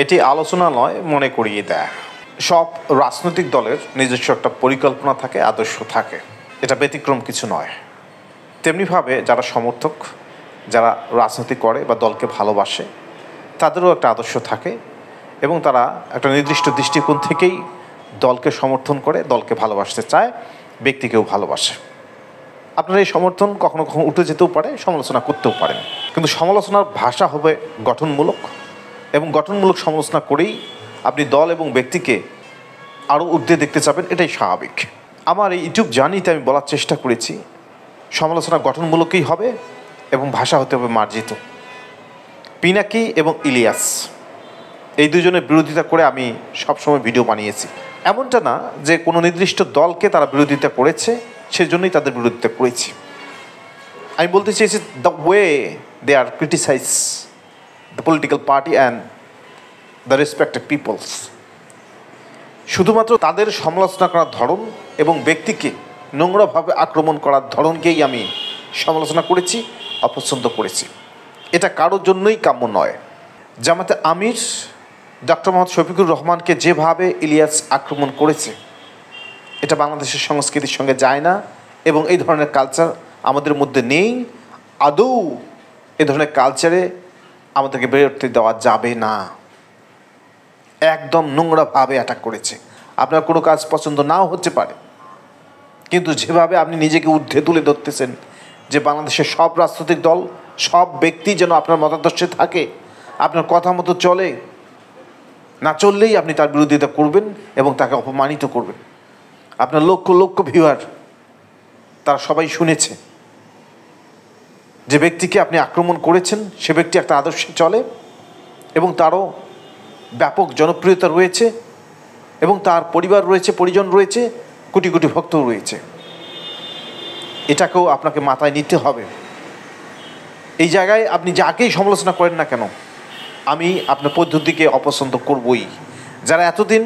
এটি আলোচনা নয়, মনে করিয়ে দেয়। সব রাজনৈতিক দলের নিজস্ব একটা পরিকল্পনা থাকে, আদর্শ থাকে, এটা ব্যতিক্রম কিছু নয়। তেমনিভাবে যারা সমর্থক, যারা রাজনীতি করে বা দলকে ভালোবাসে, তাদেরও একটা আদর্শ থাকে এবং তারা একটা নির্দিষ্ট দৃষ্টিকোণ থেকেই দলকে সমর্থন করে, দলকে ভালোবাসতে চায়, ব্যক্তিকেও ভালোবাসে। আপনার এই সমর্থন কখনো কখনো উঠে যেতেও পারে, সমালোচনা করতেও পারেন, কিন্তু সমালোচনার ভাষা হবে গঠনমূলক এবং গঠনমূলক সমালোচনা করেই আপনি দল এবং ব্যক্তিকে আরও ঊর্ধ্বে দেখতে চাবেন, এটাই স্বাভাবিক। আমার এই ইউটিউব জার্নিতে আমি বলার চেষ্টা করেছি সমালোচনা গঠনমূলকই হবে এবং ভাষা হতে হবে মার্জিত। পিনাকি এবং ইলিয়াস এই দুজনের বিরোধিতা করে আমি সবসময় ভিডিও বানিয়েছি। এমনটা না যে কোনো নির্দিষ্ট দলকে তারা বিরোধিতা করেছে, সেজন্যই তাদের বিরোধিতা করেছি। আমি বলতে চেয়েছি the way they are criticise the political party and the respected peoples, শুধুমাত্র তাদের সমালোচনা করার ধরন এবং ব্যক্তিকে নোংরাভাবে আক্রমণ করার ধরনকেই আমি সমালোচনা করেছি, অপছন্দ করেছি। এটা কারোর জন্যই কাম্য নয়। জামাতে আমির ডক্টর মোহাম্মদ শফিকুর রহমানকে যেভাবে ইলিয়াস আক্রমণ করেছে, এটা বাংলাদেশের সংস্কৃতির সঙ্গে যায় না এবং এই ধরনের কালচার আমাদের মধ্যে নেই। আদৌ এ ধরনের কালচারে আমাদেরকে বেড়ে উঠতে দেওয়া যাবে না। একদম নোংরাভাবে অ্যাটাক করেছে। আপনার কোনো কাজ পছন্দ নাও হতে পারে, কিন্তু যেভাবে আপনি নিজেকে ঊর্ধ্বে তুলে ধরতেছেন যে বাংলাদেশের সব রাজনৈতিক দল, সব ব্যক্তি যেন আপনার মতাদর্শে থাকে, আপনার কথা মতো চলে, না চললেই আপনি তার বিরোধিতা করবেন এবং তাকে অপমানিত করবেন। আপনার লক্ষ লক্ষ ভিউয়ার তারা সবাই শুনেছে যে ব্যক্তিকে আপনি আক্রমণ করেছেন সে ব্যক্তি একটা আদর্শে চলে এবং তারও ব্যাপক জনপ্রিয়তা রয়েছে এবং তার পরিবার রয়েছে, পরিজন রয়েছে, কোটি কোটি ভক্ত রয়েছে। এটাকেও আপনাকে মাথায় নিতে হবে। এই জায়গায় আপনি যাকেই সমালোচনা করেন না কেন, আমি আপনার পদ্ধতিকে অপছন্দ করবই। যারা এতদিন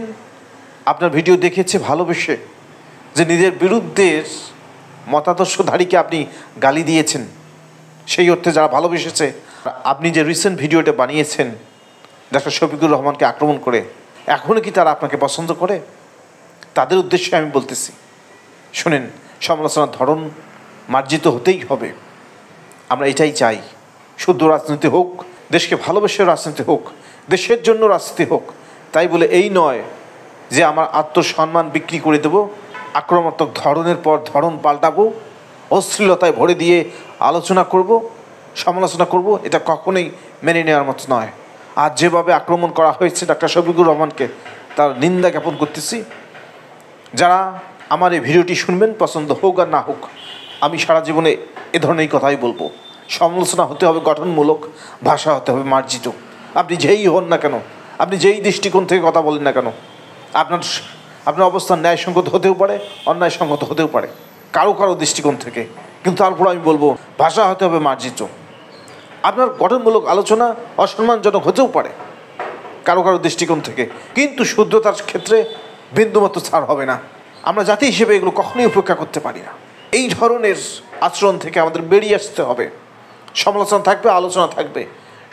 আপনার ভিডিও দেখেছে ভালোবেসে, যে নিজের বিরুদ্ধের মতাদর্শধারীকে আপনি গালি দিয়েছেন, সেই অর্থে যারা ভালোবেসেছে, আপনি যে রিসেন্ট ভিডিওটা বানিয়েছেন ডক্টর শফিকুর রহমানকে আক্রমণ করে, এখনও কি তারা আপনাকে পছন্দ করে? তাদের উদ্দেশ্যে আমি বলতেছি, শোনেন, সমালোচনার ধরন মার্জিত হতেই হবে। আমরা এটাই চাই, শুদ্ধ রাজনীতি হোক, দেশকে ভালোবেসে রাজনীতি হোক, দেশের জন্য রাজনীতি হোক। তাই বলে এই নয় যে আমার আত্মসম্মান বিক্রি করে দেব, আক্রমণাত্মক ধরনের পর ধরন পাল্টাবো, অশ্লীলতায় ভরে দিয়ে আলোচনা করব, সমালোচনা করব। এটা কখনোই মেনে নেওয়ার মতো নয়। আর যেভাবে আক্রমণ করা হয়েছে ডক্টর শফিকুর রহমানকে, তার নিন্দা জ্ঞাপন করতেছি। যারা আমার এই ভিডিওটি শুনবেন, পছন্দ হোক আর না হোক, আমি সারা জীবনে এ ধরনের কথাই বলবো। সমালোচনা হতে হবে গঠনমূলক, ভাষা হতে হবে মার্জিত। আপনি যেই হন না কেন, আপনি যেই দৃষ্টিকোণ থেকে কথা বলেন না কেন, আপনার অবস্থান ন্যায়সঙ্গত হতেও পারে, অন্যায়সঙ্গত হতেও পারে কারো কারো দৃষ্টিকোণ থেকে, কিন্তু তারপর আমি বলবো ভাষা হতে হবে মার্জিত। আপনার গঠনমূলক আলোচনা অসম্মানজনক হতেও পারে কারো কারো দৃষ্টিকোণ থেকে, কিন্তু শুদ্ধতার ক্ষেত্রে বিন্দুমাত্র ছাড় হবে না। আমরা জাতি হিসেবে এগুলো কখনোই উপেক্ষা করতে পারি না। এই ধরনের আচরণ থেকে আমাদের বেরিয়ে আসতে হবে। সমালোচনা থাকবে, আলোচনা থাকবে,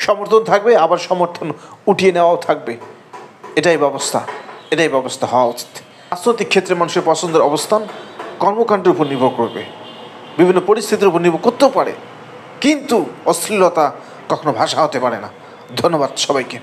সমর্থন থাকবে, আবার সমর্থন উঠিয়ে নেওয়াও থাকবে। এটাই ব্যবস্থা হওয়া উচিত। রাজনৈতিক ক্ষেত্রে মানুষের পছন্দের অবস্থান কর্মকাণ্ডের উপর নির্ভর করবে, বিভিন্ন পরিস্থিতির উপর নির্ভর করতেও পারে, কিন্তু অশ্লীলতা কখনো ভাষা হতে পারে না। ধন্যবাদ সবাইকে।